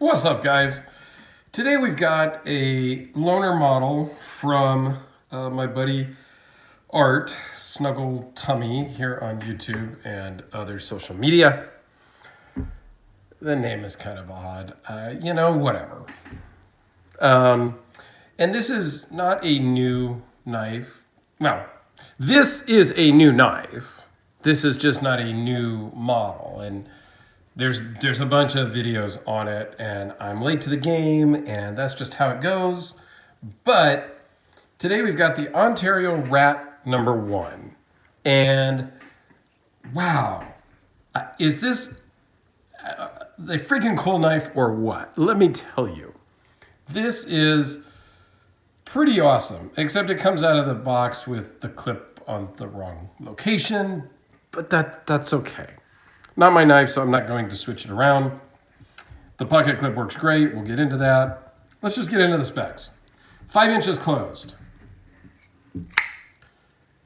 What's up, guys? Today we've got a loaner model from my buddy Art, Snuggletummy, here on YouTube and other social media. The name is kind of odd. Whatever. And this is not a new knife. Well, this is a new knife. This is just not a new model. And there's a bunch of videos on it, and I'm late to the game, and that's just how it goes. But today we've got the Ontario Rat #1. And wow, is this the freaking cool knife or what? Let me tell you. This is pretty awesome, except it comes out of the box with the clip on the wrong location, but that's okay. Not my knife, so I'm not going to switch it around. The pocket clip works great. We'll get into that. Let's just get into the specs. 5 inches closed.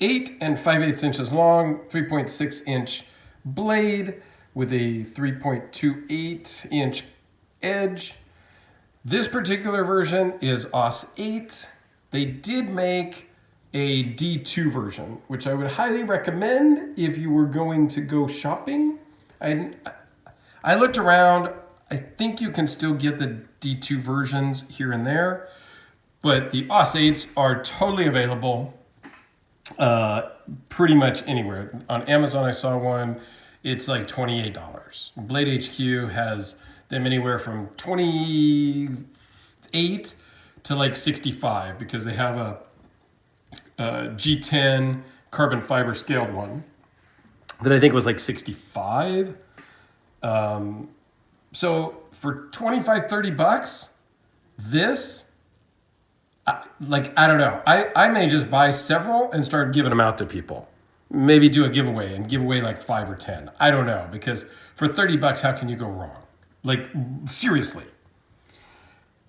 8 5/8 inches long, 3.6 inch blade with a 3.28 inch edge. This particular version is AUS 8. They did make a D2 version, which I would highly recommend if you were going to go shopping. I looked around. I think you can still get the D2 versions here and there, but the AUS 8s are totally available pretty much anywhere. On Amazon, I saw one. It's like $28. Blade HQ has them anywhere from 28 to like 65 because they have a G10 carbon fiber scaled one that I think was like 65. So for 25, $30, this, I don't know. I may just buy several and start giving them out to people. Maybe do a giveaway and give away like 5 or 10. I don't know, because for $30, how can you go wrong? Like, seriously.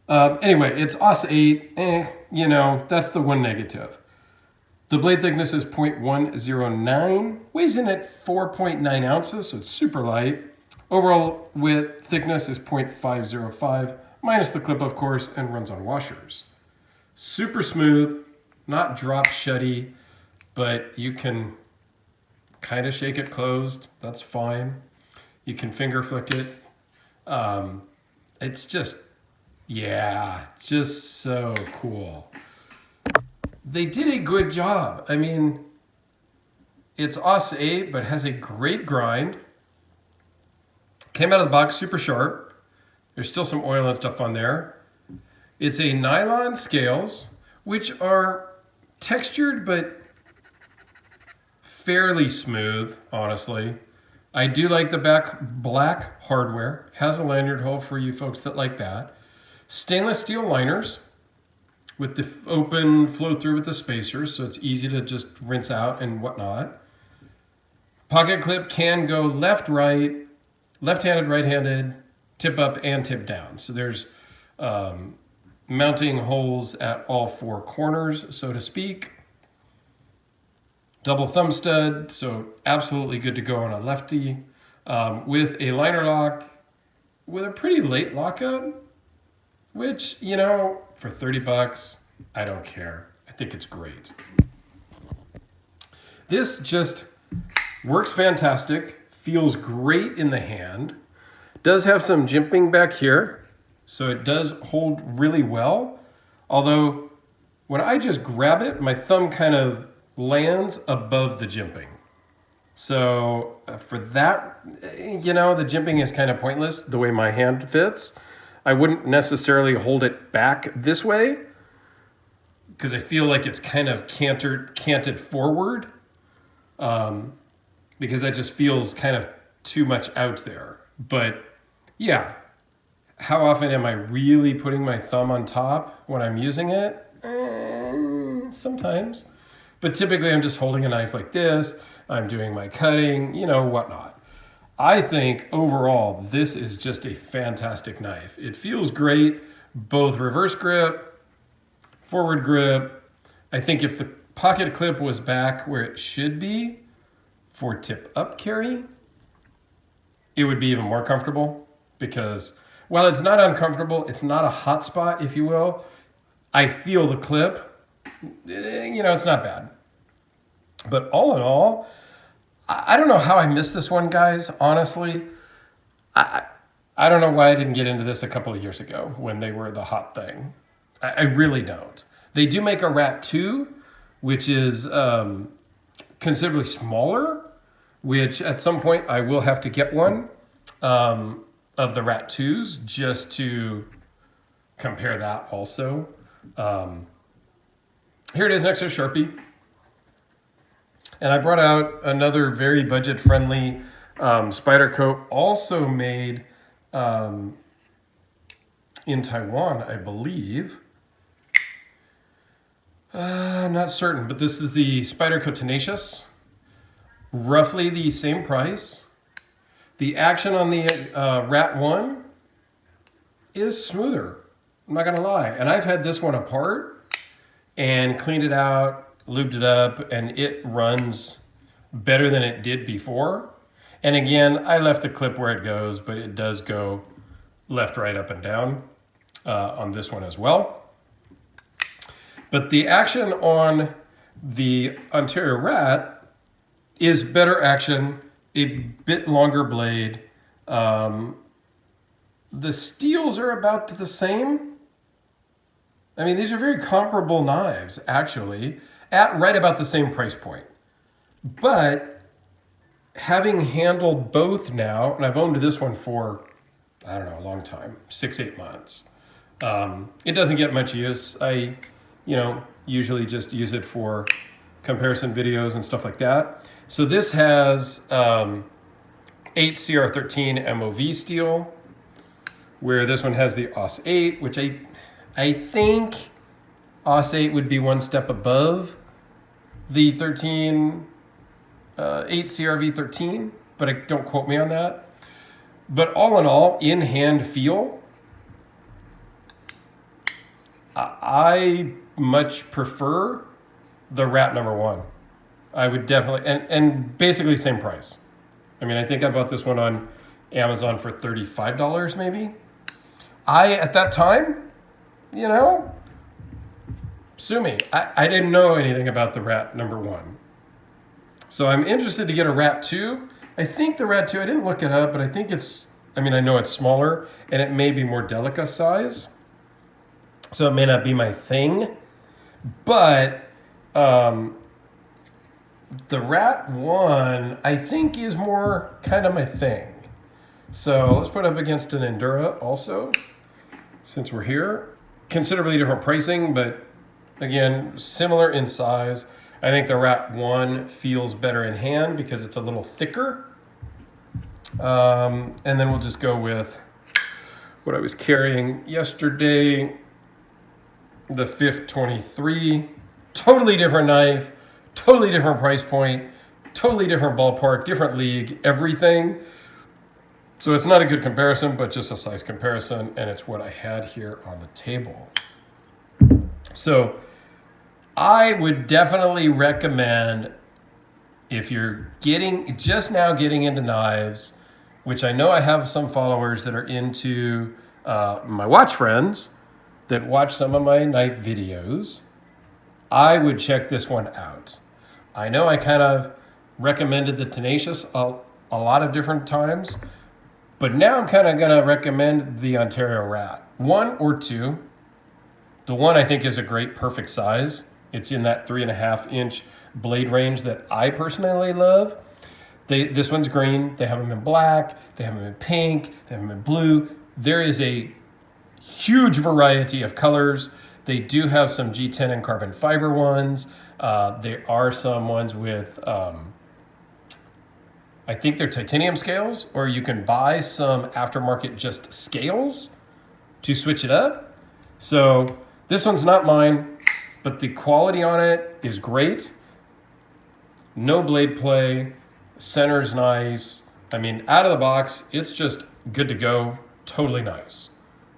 Anyway, it's AUS 8. That's the one negative. The blade thickness is 0.109, weighs in at 4.9 ounces, so it's super light. Overall width thickness is 0.505, minus the clip, of course, and runs on washers. Super smooth, not drop shutty, but you can kind of shake it closed. That's fine. You can finger flick it. It's just so cool. They did a good job. I mean, it's AUS 8, but has a great grind. Came out of the box super sharp. There's still some oil and stuff on there. It's a nylon scales, which are textured but fairly smooth, honestly. I do like the back black hardware. Has a lanyard hole for you folks that like that. Stainless steel liners with the open flow through with the spacers, so it's easy to just rinse out and whatnot. Pocket clip can go left, right, left-handed, right-handed, tip up and tip down. So there's mounting holes at all 4 corners, so to speak. Double thumb stud, so absolutely good to go on a lefty. With a liner lock with a pretty late lockout, which, for $30, I don't care. I think it's great. This just works fantastic, feels great in the hand, does have some jimping back here, so it does hold really well. Although, when I just grab it, my thumb kind of lands above the jimping. So for that, the jimping is kind of pointless the way my hand fits. I wouldn't necessarily hold it back this way because I feel like it's kind of canted forward because that just feels kind of too much out there. But yeah, how often am I really putting my thumb on top when I'm using it? Sometimes. But typically I'm just holding a knife like this. I'm doing my cutting, whatnot. I think overall, this is just a fantastic knife. It feels great, both reverse grip, forward grip. I think if the pocket clip was back where it should be for tip up carry, it would be even more comfortable because while it's not uncomfortable, it's not a hot spot, if you will. I feel the clip. It's not bad. But all in all, I don't know how I missed this one, guys, honestly. I don't know why I didn't get into this a couple of years ago when they were the hot thing. I really don't. They do make a Rat 2, which is considerably smaller, which at some point I will have to get one of the Rat 2s just to compare that also. Here it is next to Sharpie. And I brought out another very budget-friendly Spyderco, also made in Taiwan, I believe. I'm not certain, but this is the Spyderco Tenacious. Roughly the same price. The action on the Rat 1 is smoother. I'm not going to lie. And I've had this one apart and cleaned it out, lubed it up, and it runs better than it did before. And again, I left the clip where it goes, but it does go left, right, up, and down on this one as well. But the action on the Ontario Rat is better action, a bit longer blade. The steels are about the same. I mean, these are very comparable knives, actually, at right about the same price point. But having handled both now, and I've owned this one for, I don't know, a long time, 6-8 months. It doesn't get much use. I, usually just use it for comparison videos and stuff like that. So this has 8 CR13 MOV steel, where this one has the AUS 8, which I think AUS 8 would be one step above the 8 CRV 13, but don't quote me on that. But all in all, in hand feel, I much prefer the Rat number 1. I would definitely, and basically same price. I mean, I think I bought this one on Amazon for $35 maybe. At that time, sue me. I didn't know anything about the Rat number 1. So I'm interested to get a Rat 2. I think the Rat 2, I didn't look it up, but I think I know it's smaller and it may be more delicate size. So it may not be my thing. But the Rat 1, I think, is more kind of my thing. So let's put it up against an Endura also, since we're here. Considerably different pricing, but again, similar in size. I think the Rat 1 feels better in hand because it's a little thicker. And then we'll just go with what I was carrying yesterday, the 523. Totally different knife, totally different price point, totally different ballpark, different league, everything. So it's not a good comparison, but just a size comparison, and it's what I had here on the table. So I would definitely recommend, if you're just now getting into knives, which I know I have some followers that are into my watch friends that watch some of my knife videos, I would check this one out. I know I kind of recommended the Tenacious a lot of different times, but now I'm kind of going to recommend the Ontario Rat. 1 or 2. The 1 I think is a great perfect size. It's in that 3.5-inch blade range that I personally love. This one's green. They have them in black. They have them in pink. They have them in blue. There is a huge variety of colors. They do have some G10 and carbon fiber ones. There are some ones with, I think they're titanium scales, or you can buy some aftermarket just scales to switch it up. So this one's not mine, but the quality on it is great. No blade play, center's nice. I mean, out of the box, it's just good to go, totally nice.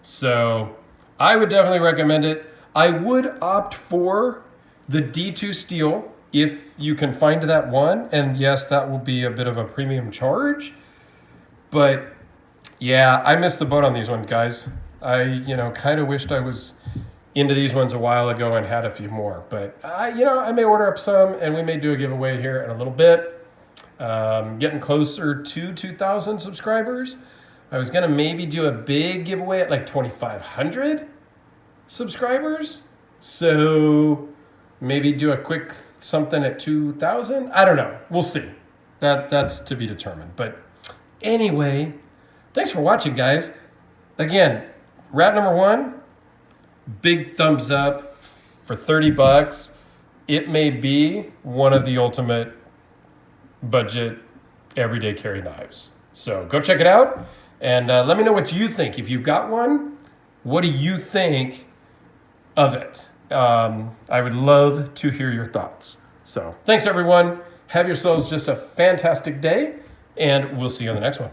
So I would definitely recommend it. I would opt for the D2 steel if you can find that one. And yes, that will be a bit of a premium charge. But Yeah, I missed the boat on these ones, guys. I, kind of wished I was into these ones a while ago and had a few more. But, I may order up some, and we may do a giveaway here in a little bit. Getting closer to 2,000 subscribers. I was going to maybe do a big giveaway at like 2,500 subscribers. So maybe do a quick something at 2,000. I don't know. We'll see. That's to be determined. But anyway, thanks for watching, guys. Again, rat number 1, big thumbs up for $30. It may be one of the ultimate budget everyday carry knives. So go check it out and let me know what you think. If you've got one, what do you think of it? I would love to hear your thoughts. So thanks, everyone. Have yourselves just a fantastic day, and we'll see you on the next one.